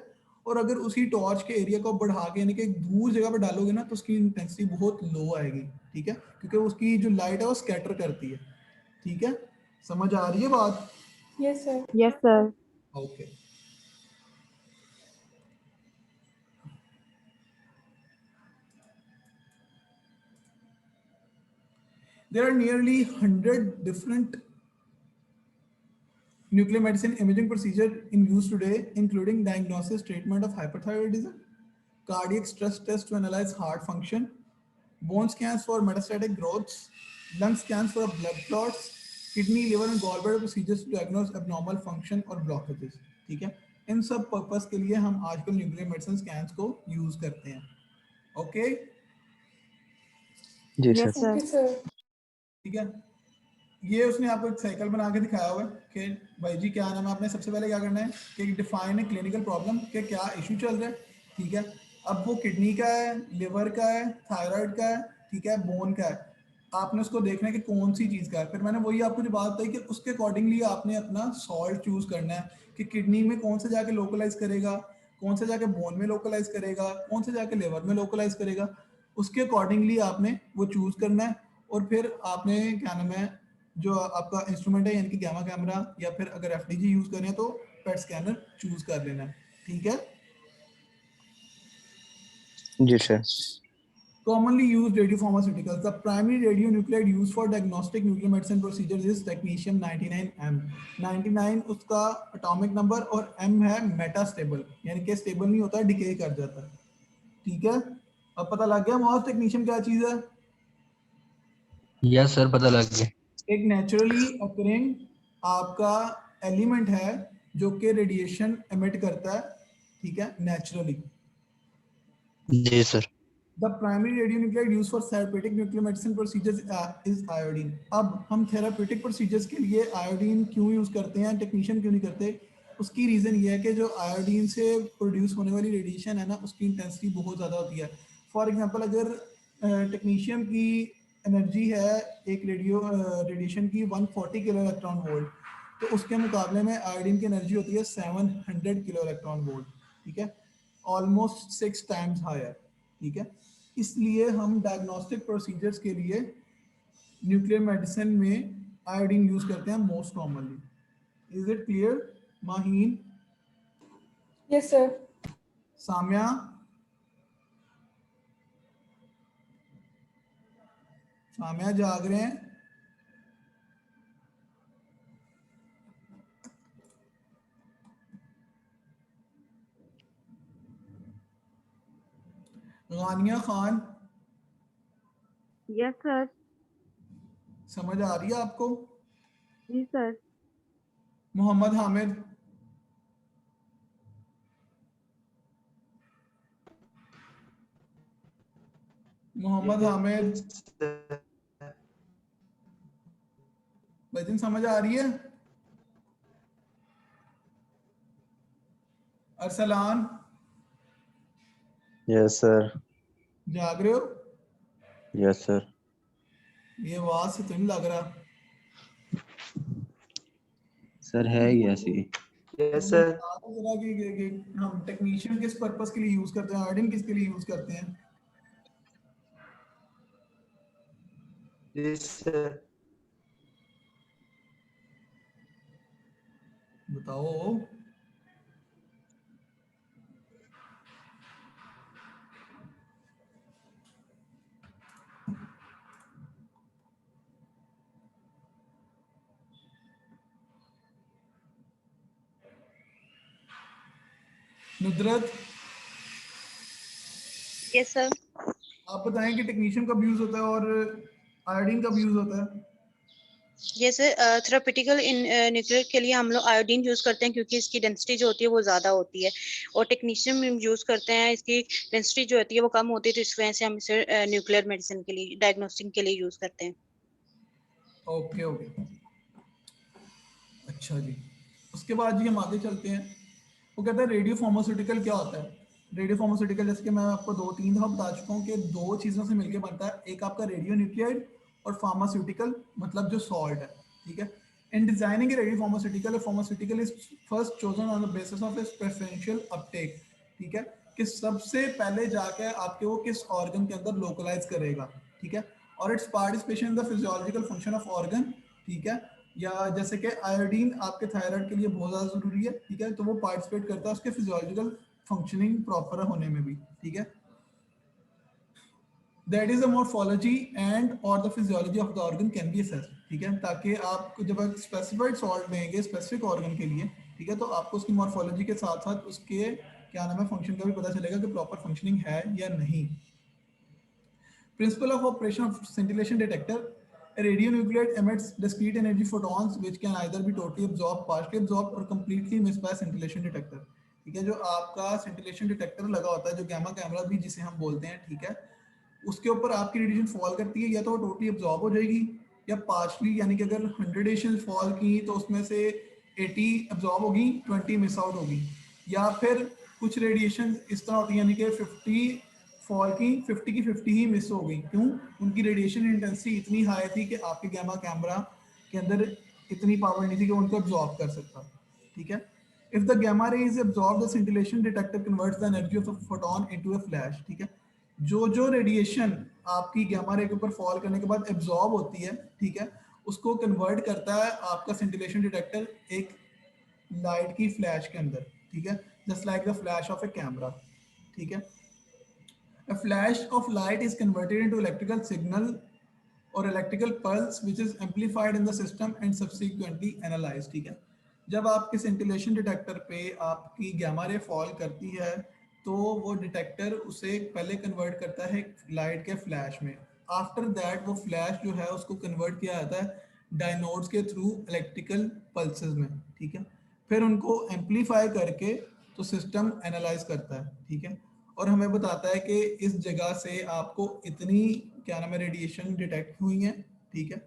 S1: और अगर उसी टॉर्च के एरिया को बढ़ा के यानी कि एक दूर जगह पर डालोगे ना तो उसकी इंटेंसिटी बहुत लो आएगी, ठीक है, क्योंकि उसकी जो लाइट है वो स्कैटर करती है, ठीक है। समझ आ रही है बात?
S6: Yes sir.
S5: Yes sir.
S1: Okay. There are nearly 100 different nuclear medicine imaging procedure in use today, including diagnosis, treatment of hyperthyroidism, cardiac stress test to analyze heart function, bone scans for metastatic growths, lung scans for blood clots, kidney, liver and gallbladder procedures to diagnose abnormal function और blockages, ठीक है। इन सब पर्पस के लिए हम आजकल न्यूक्लियर मेडिसिन स्कैन्स को यूज करते हैं, ओके।
S2: जी
S5: yes
S2: sir.
S6: Okay
S5: sir.
S6: Sir.
S1: ठीक है, ये उसने आपको एक साइकिल बना के दिखाया हुआ है कि भाई जी क्या नाम है, आपने सबसे पहले क्या करना है कि डिफाइन है क्लिनिकल प्रॉब्लम के क्या इशू चल रहा है, ठीक है। अब वो किडनी का है, लिवर का है, थायराइड का है, ठीक है, बोन का है, आपने उसको देखना है कि कौन सी चीज़ का है। फिर मैंने वही आपको जो बात बताई कि उसके अकॉर्डिंगली आपने अपना सॉल्ट चूज करना है कि किडनी में कौन सा जाके लोकलाइज करेगा, कौन सा जाके बोन में लोकलाइज करेगा, कौन सा जाके लिवर में लोकलाइज करेगा, उसके अकॉर्डिंगली आपने वो चूज करना है। और फिर आपने क्या नाम है जो आपका इंस्ट्रूमेंट है यानी कि गैमा कैमरा या फिर अगर एफडीजी यूज करें तो पेट स्कैनर चूज कर लेना है, ठीक है।
S2: जी sir.
S1: Commonly used radiopharmaceuticals. The primary radionuclide used for diagnostic nuclear medicine procedures is technetium 99M. 99 उसका atomic number और M है metastable, यानी कि स्टेबल नहीं होता, डिके कर जाता है, ठीक है। अब पता लग गया मॉस टेक्नीशियम क्या चीज है?
S9: यस सर, पता लग गया।
S1: एक नेचुरली अकरिंग आपका एलिमेंट है जो कि रेडिएशन एमिट करता है, ठीक है, नेचुरली।
S9: जी sir.
S1: The primary radionuclide used for therapeutic nuclear medicine procedures is iodine. अब हम therapeutic procedures के लिए iodine क्यों यूज करते हैं, टेक्नीशियन क्यों नहीं करते? उसकी रीजन ये है कि जो आयोडीन से प्रोड्यूस होने वाली रेडिएशन है ना उसकी इंटेंसिटी बहुत ज़्यादा होती है। फॉर एग्जांपल अगर टेक्नीशियम की एनर्जी है एक रेडिएशन की 140 किलो इलेक्ट्रॉन वोल्ट, तो उसके मुकाबले में आयोडीन की एनर्जी होती है 700 किलो इलेक्ट्रॉन वोल्ट, ठीक है, ऑलमोस्ट 6 टाइम्स हायर, ठीक है। इसलिए हम डायग्नोस्टिक प्रोसीजर्स के लिए न्यूक्लियर मेडिसिन में आयोडीन यूज करते हैं most commonly. Is it clear Maheen?
S6: Yes sir.
S1: Samya? Samya जाग रहे हैं? गानिया खान?
S5: Yes sir.
S1: समझ आ रही है आपको?
S5: जी सर।
S1: मोहम्मद हामिद? मोहम्मद हामिद भाईजान समझ आ रही है? अरसलान?
S2: Yes sir.
S1: जाग रहे हो?
S2: Yes sir.
S1: ये आवाज से तो नहीं लग रहा।
S2: सर है ही ऐसी।
S1: Yes sir. हम टेक्नीशियन किस पर्पस के लिए यूज करते हैं, आयोडीन किसके लिए यूज करते हैं? Yes sir. बताओ। नुदरत?
S3: Yes sir.
S1: आप बताएं कि टेक्नीशियन कब यूज होता है और आयोडीन कब यूज होता है?
S3: जैसे थेरापेटिकल इन न्यूक्लियर के लिए हम लोग आयोडीन यूज करते हैं क्योंकि इसकी डेंसिटी जो होती है वो ज्यादा होती है, और टेक्नीशियम यूज करते हैं इसकी डेंसिटी जो होती है वो कम होती है, तो इस वजह से हम इसे न्यूक्लियर मेडिसिन के लिए डायग्नोस्टिक के लिए यूज करते हैं।
S1: ओके ओके, अच्छा जी। उसके बाद जी हम आगे चलते हैं। वो कहता है रेडियो फार्मास्यूटिकल क्या होता है। रेडियो फार्मास्यूटिकल जैसे कि मैं आपको 2-3 दफा बता चुका हूँ कि 2 चीज़ों से मिलकर बनता है, एक आपका रेडियो न्यूक्लियोइड और फार्मास्यूटिकल मतलब जो सॉल्ट है, ठीक है। In designing radio pharmaceutical is first chosen on the basis of its preferential Uptake, ठीक है, कि सबसे पहले जाके आपके वो किस ऑर्गन के अंदर लोकलाइज करेगा, ठीक है, और it's participation in the physiological function of organ, ठीक है। या जैसे कि आयोडीन आपके थायराइड के लिए बहुत ज़्यादा ज़रूरी है, ठीक है, तो वो पार्टिसिपेट करता है उसके फिजियोलॉजिकल फंक्शनिंग प्रॉपर होने में भी, ठीक है। That is the morphology and और the physiology of the organ can be assessed, ठीक है, ताकि आप जब आप स्पेसिफाइड सॉल्ट लेंगे स्पेसिफिक ऑर्गन के लिए, ठीक है, तो आपको उसकी मॉर्फोलॉजी के साथ साथ उसके क्या नाम है फंक्शन का भी पता चलेगा कि प्रॉपर फंक्शनिंग है या नहीं। Principle of operation of scintillation detector: a radionuclide emits discrete energy photons which can either be totally absorbed, partially absorbed or completely missed by scintillation detector, ठीक है। जो आपका scintillation detector लगा होता है, जो गैमा कैमरा भी जिसे हम बोलते हैं, ठीक है, उसके ऊपर आपकी रेडिएशन फॉल करती है, या तो टोटली अब्जॉर्ब हो जाएगी या पार्शली, यानी कि अगर 100 रेडिएशन फॉल की तो उसमें से 80 अब्जॉर्ब होगी, 20 मिस आउट होगी, या फिर कुछ रेडिएशन इस तरह होती है यानी कि 50 फॉल की 50 की 50 ही मिस हो गई। क्यों? उनकी रेडिएशन इंटेंसिटी इतनी हाई थी कि आपके गैमा कैमरा के अंदर इतनी पावर नहीं थी कि उनको अब्जॉर्ब कर सकता, ठीक है। If the gamma ray is absorb the scintillation detector converts the energy of the photon into a flash, ठीक है। जो रेडिएशन आपकी गैमा रे के ऊपर फॉल करने के बाद एब्जॉर्ब होती है, ठीक है, उसको कन्वर्ट करता है आपका scintillation डिटेक्टर एक लाइट की फ्लैश के अंदर, ठीक है, just like the flash of A camera, ठीक है। A flash of light is converted into electrical signal or electrical pulse which is amplified in the system and subsequently analyzed, ठीक है। जब आपके scintillation detector पे आपकी gamma ray fall करती है तो वो डिटेक्टर उसे पहले कन्वर्ट करता है लाइट के फ्लैश में। आफ्टर दैट वो फ्लैश जो है उसको कन्वर्ट किया जाता है डायनोड्स के थ्रू इलेक्ट्रिकल पल्सेस में, ठीक है। फिर उनको एम्पलीफाई करके तो सिस्टम एनालाइज करता है, ठीक है, और हमें बताता है कि इस जगह से आपको इतनी क्या नाम है रेडिएशन डिटेक्ट हुई है, ठीक है,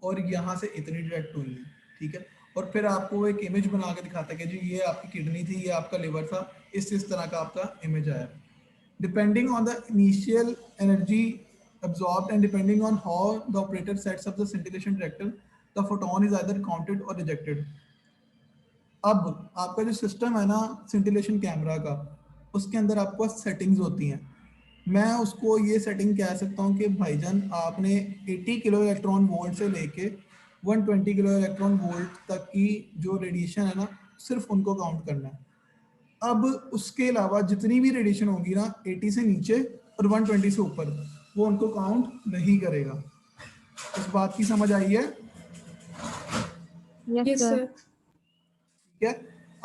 S1: और यहाँ से इतनी डिटेक्ट हुई है, ठीक है, और फिर आपको एक इमेज बना के दिखाता है कि जी ये आपकी किडनी थी, ये आपका लिवर था, इस तरह का आपका इमेज आया। Depending on the initial energy absorbed and depending on how the operator sets up the scintillation detector, the photon is either counted or rejected. अब आपका जो सिस्टम है ना scintillation कैमरा का, उसके अंदर आपको सेटिंग्स होती हैं। मैं उसको ये सेटिंग कह सकता हूँ कि भाईजान आपने 80 किलो इलेक्ट्रॉन वोल्ट से लेके 120 किलो इलेक्ट्रॉन वोल्ट तक की जो रेडिएशन है ना सिर्फ उनको काउंट करना है। अब उसके अलावा जितनी भी रेडिएशन होगी ना 80 से नीचे और 120 से ऊपर वो उनको काउंट नहीं करेगा। इस बात की समझ आई है?
S6: Yes sir.
S1: ठीक है,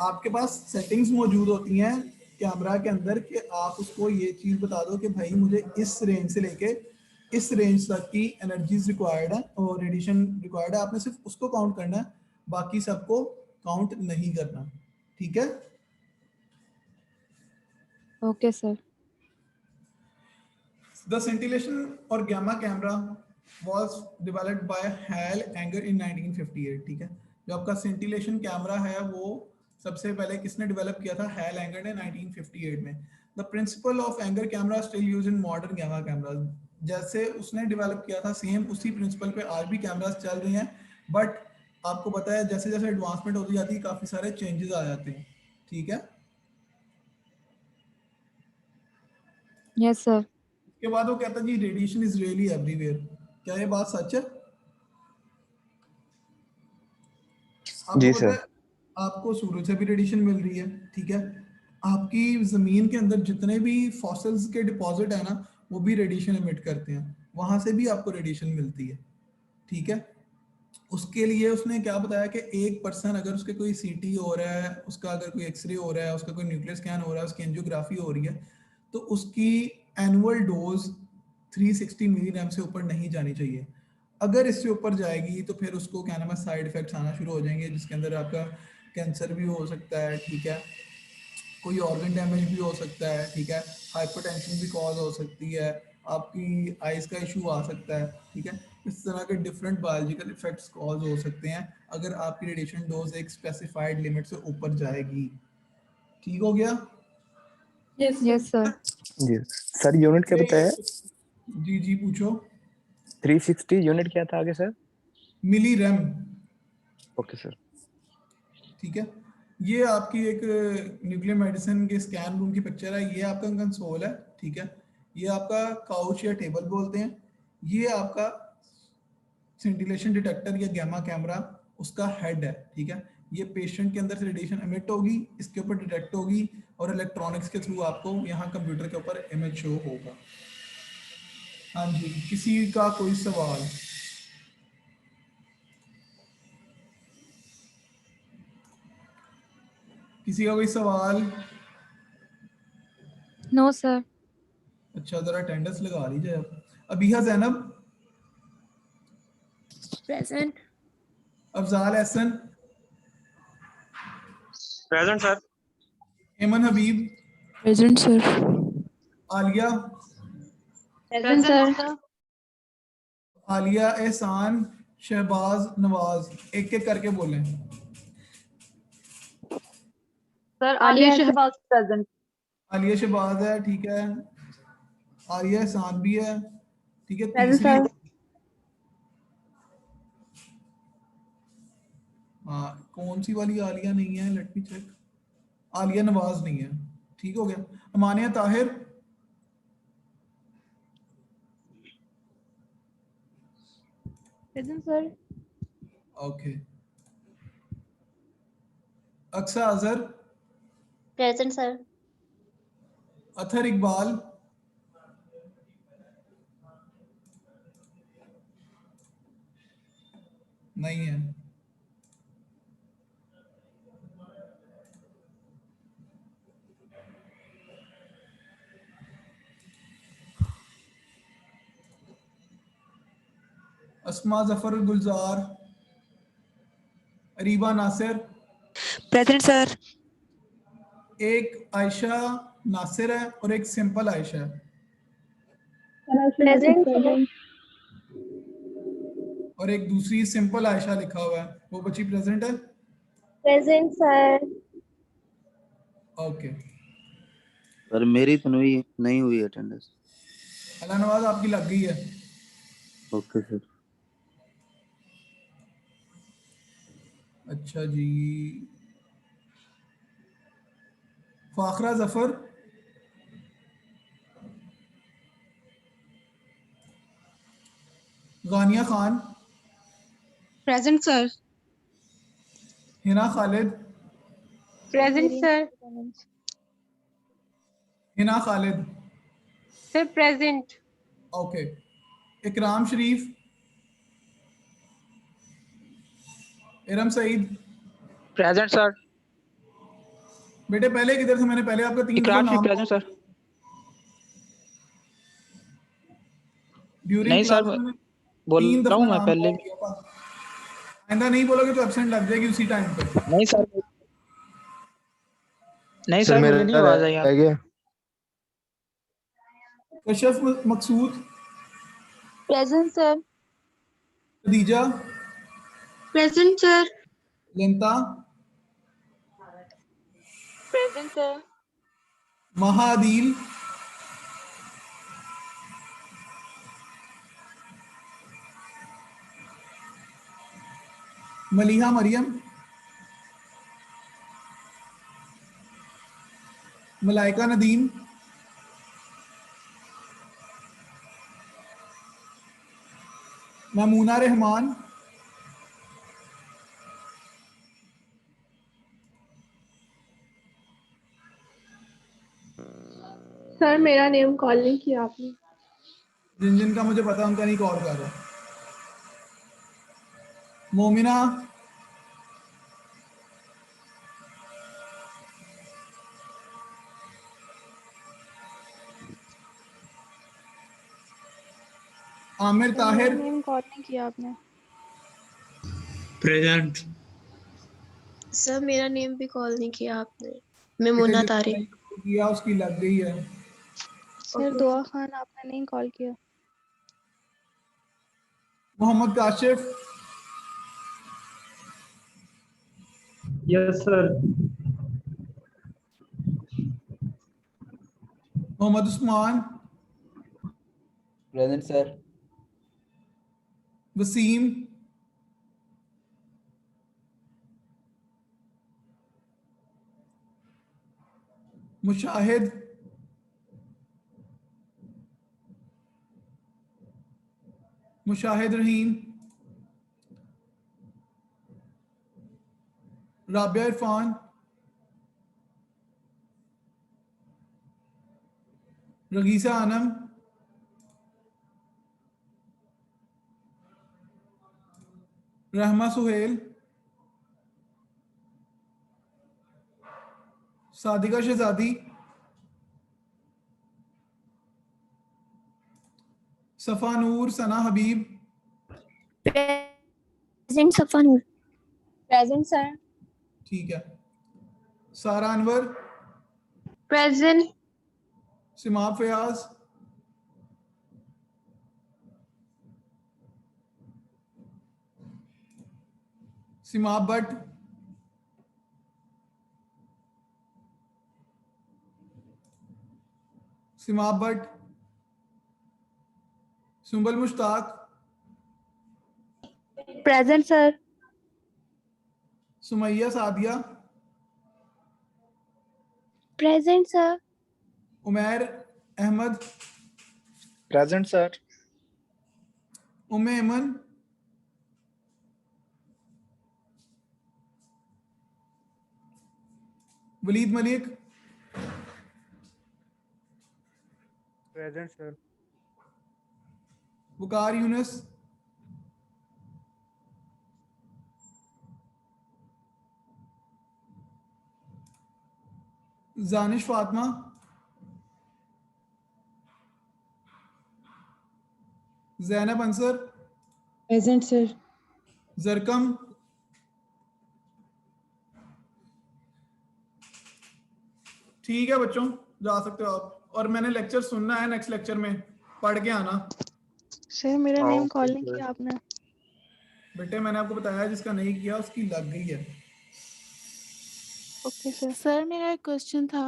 S1: आपके पास सेटिंग्स मौजूद होती हैं कैमरा के अंदर कि आप उसको ये चीज़ बता दो कि भाई मुझे इस रेंज से लेके इस रेंज तक की एनर्जीज रिक्वायर्ड है और रेडिएशन रिक्वायर्ड है। आपने सिर्फ उसको काउंट करना है, बाकी सबको काउंट नहीं करना, ठीक है।
S5: Okay sir.
S1: The scintillation or gamma camera was developed by Hal Anger in 1958, ठीक है। जो आपका scintillation कैमरा है वो सबसे पहले किसने डेवलप किया था? हैल एंगर ने 1958 में। The principle of Anger camera still used in modern gamma cameras, जैसे उसने डेवलप किया था सेम उसी प्रिंसिपल पे आज भी कैमरास चल रही हैं, बट आपको पता है जैसे जैसे एडवांसमेंट होती जाती है काफी सारे चेंजेस आ जाते हैं, ठीक है।
S5: Yes sir.
S1: के बाद वो कहता है जी रेडिएशन इज रियली एवरीवेयर। क्या ये बात सच है?
S2: जी
S1: आपको पता
S2: सर।
S1: है आपको सूरज से भी रेडिएशन मिल रही है, ठीक है। आपकी जमीन के अंदर जितने भी फॉसिल्स के डिपॉजिट है ना वो भी रेडिएशन एमिट करते हैं, वहां से भी आपको रेडिएशन मिलती है, ठीक है। उसके लिए उसने क्या बताया कि एक पर्सन अगर उसके कोई सीटी हो रहा है, उसका अगर कोई एक्सरे हो रहा है, उसका कोई न्यूक्लियर स्कैन हो रहा है, उसकी एंजियोग्राफी हो रही है, तो उसकी एनुअल डोज 360 मिलीग्राम से ऊपर नहीं जानी चाहिए। अगर इससे ऊपर जाएगी तो फिर उसको क्या नाम है साइड इफेक्ट्स आना शुरू हो जाएंगे, जिसके अंदर आपका कैंसर भी हो सकता है, ठीक है, कोई ऑर्गन डैमेज भी हो सकता है, ठीक है, हाइपरटेंशन भी कॉज हो सकती है, आपकी आइज का इशू आ सकता है, ठीक है। इस तरह के डिफरेंट बायोलॉजिकल इफेक्ट्स कॉज हो सकते हैं अगर आपकी रेडिएशन डोज एक स्पेसिफाइड लिमिट से ऊपर जाएगी, ठीक हो गया?
S5: Yes sir.
S2: जी सर, यूनिट क्या बताया?
S1: जी जी पूछो।
S2: 360 यूनिट क्या था आगे सर?
S1: मिली रैम।
S2: Okay sir.
S1: ठीक है, ये आपकी एक न्यूक्लियर मेडिसिन के स्कैन रूम की पिक्चर है। ये आपका कंसोल है, ठीक है। ये आपका काउच या टेबल बोलते हैं। ये आपका सिंटिलेशन डिटेक्टर या गैमा कैमरा उसका हेड है, ठीक है। ये पेशेंट के अंदर से रेडिएशन एमिट होगी, इसके ऊपर डिटेक्ट होगी और इलेक्ट्रॉनिक्स के थ्रू आपको यहाँ कंप्यूटर के ऊपर इमेज शो होगा। हाँ जी, किसी का कोई सवाल? किसी का कोई सवाल?
S5: No sir.
S1: अच्छा, जरा अटेंडेंस लगा लीजिए आप। Abiha Zainab,
S12: present.
S1: Afzal Ehsan,
S4: present sir.
S1: Eman Habib,
S7: present sir.
S1: Aliya,
S8: present sir.
S1: Aliya, Ehsan, Shahbaz, Nawaz, एक एक करके बोलें।
S8: Sir Aliya Shahbaz present.
S1: आलिया शहबाज है, ठीक है। आलिया एहसान भी है, ठीक है।
S8: प्रेजेंट
S1: तीसरी,
S8: सर।
S1: हाँ कौन सी वाली आलिया नहीं है? Let me check. Aliya Nawaz नहीं है, ठीक हो गया। Amania Tahir,
S5: present sir.
S1: Okay. Aqsa Azhar,
S8: present sir.
S1: Athar Iqbal, नहीं है। Asma Zafar Gulzar, Areeba Nasir,
S10: present sir.
S1: एक आयशा नासिर है और एक सिंपल आयशा है।
S8: प्रेजेंट।
S1: और एक दूसरी सिंपल आयशा लिखा हुआ है, वो बच्ची प्रेजेंट है?
S8: Present sir.
S1: ओके।
S13: पर मेरी तो नहीं हुई अटेंडेंस।
S1: अल्लाह नवाज आपकी लग गई है।
S13: Okay sir.
S1: अच्छा जी। Fakhra Zafar, Ghania Khan,
S12: present sir.
S1: Hina Khalid,
S12: present sir.
S1: Hina Khalid,
S12: sir present.
S1: Okay. Ikram Sharif, Iram Saeed,
S14: present sir.
S1: बेटे पहले किधर से? मैंने पहले आपका 3 दफा
S14: इकराम शरीफ
S1: नाम
S14: प्रेजेंट सर।
S1: ड्यूरिंग
S14: नहीं सर,
S1: क्लास में
S14: बोल
S1: 3
S14: रहा
S1: दफा
S14: हूँ मैं
S1: नाम
S14: पहले।
S1: कॉल किया था। आइंदा नहीं बोलोगे तो एब्सेंट लग जाएगी उसी टाइम पे।
S14: नहीं सर, नहीं
S2: सर
S14: सर,
S2: मेरा
S14: मुझे नहीं आवाज आई
S2: रह
S14: आप।
S2: गया।
S1: Kashaf Maqsood,
S5: present sir.
S1: Khadija,
S12: present sir.
S1: Linta,
S5: present sir.
S1: महादील, मलिहा मरियम, मलाइका नदीम, ममूना रहमान,
S12: सर मेरा नेम कॉल नहीं किया आपने।
S1: जिन जिन का मुझे पता है उनका नहीं कॉल कर रहा। मोमिना, आमिर ताहिर,
S5: नेम कॉल नहीं किया आपने।
S9: प्रेजेंट।
S12: सर मेरा नेम भी कॉल नहीं किया आपने। मैं मोना तारिक।
S1: किया उसकी लग गई है।
S5: सर दुआ खान आपने नहीं कॉल किया।
S1: Mohammad Kashif,
S15: yes sir.
S1: Mohammad Usman,
S14: present sir.
S1: Waseem, Mushahid, Mushahid Raheem, Rabia Irfan, Rageesa Anam, Rehma Suhail, Sadiqa Shahzadi, Safa नूर, सना हबीब,
S8: प्रेजेंट सफा नूर। Present sir.
S1: ठीक है, Sara Anwar,
S8: present.
S1: Seemab Fayyaz, Seemab Bhatt, Seemab Bhatt, Sumbal Mushtaq,
S8: present sir.
S1: Sumaiya Sadia,
S8: present sir.
S1: Umair Ahmed,
S11: present sir.
S1: Umme Aman, Waleed Malik,
S2: present sir.
S1: Waqar Younis, Janish Fatima, Zainab Ansar,
S15: present sir.
S1: जरकम, ठीक है बच्चों, जा सकते हो आप। और मैंने लेक्चर सुनना है, नेक्स्ट लेक्चर में पढ़ के आना।
S7: सर मेरा नेम
S11: ओके
S7: कॉल नहीं
S11: सर।
S7: किया आपने।
S1: बेटे मैंने आपको बताया, जिसका नहीं किया उसकी लग गई है।
S7: Okay sir. सर मेरा एक क्वेश्चन था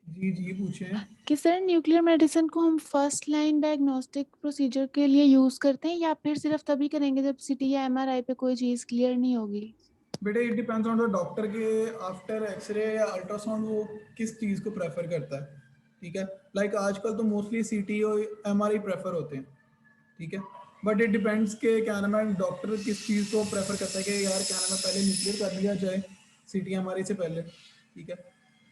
S1: जी जी पूछें।
S7: कि सर न्यूक्लियर मेडिसिन को हम फर्स्ट लाइन डायग्नोस्टिक प्रोसीजर के लिए यूज करते हैं या फिर सिर्फ तभी करेंगे जब सीटी या एमआरआई पे कोई चीज क्लियर नहीं होगी?
S1: बेटे it depends on the doctor के आफ्टर एक्सरे या अल्ट्रासाउंड वो किस चीज़ को प्रेफर करता है। ठीक है, लाइक आजकल तो मोस्टली सीटी और एमआरआई प्रेफर होते हैं। ठीक है, बट इट डिपेंड्स के क्या नाम है डॉक्टर किस चीज़ को प्रेफर करता है कि यार क्या नाम है पहले न्यूक्लियर कर लिया जाए सीटी एमआरआई से पहले। ठीक है,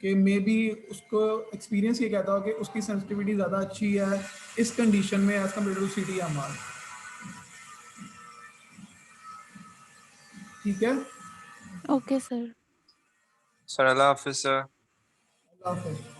S1: कि मे बी उसको एक्सपीरियंस ये कहता हो कि उसकी सेंसिटिविटी ज़्यादा अच्छी है इस कंडीशन में एज कम्पेयर टू सीटी एमआर। ठीक है,
S7: ओके सर।
S11: सर अल्लाह हाफिज सर।
S1: अल्लाह हाफिज़।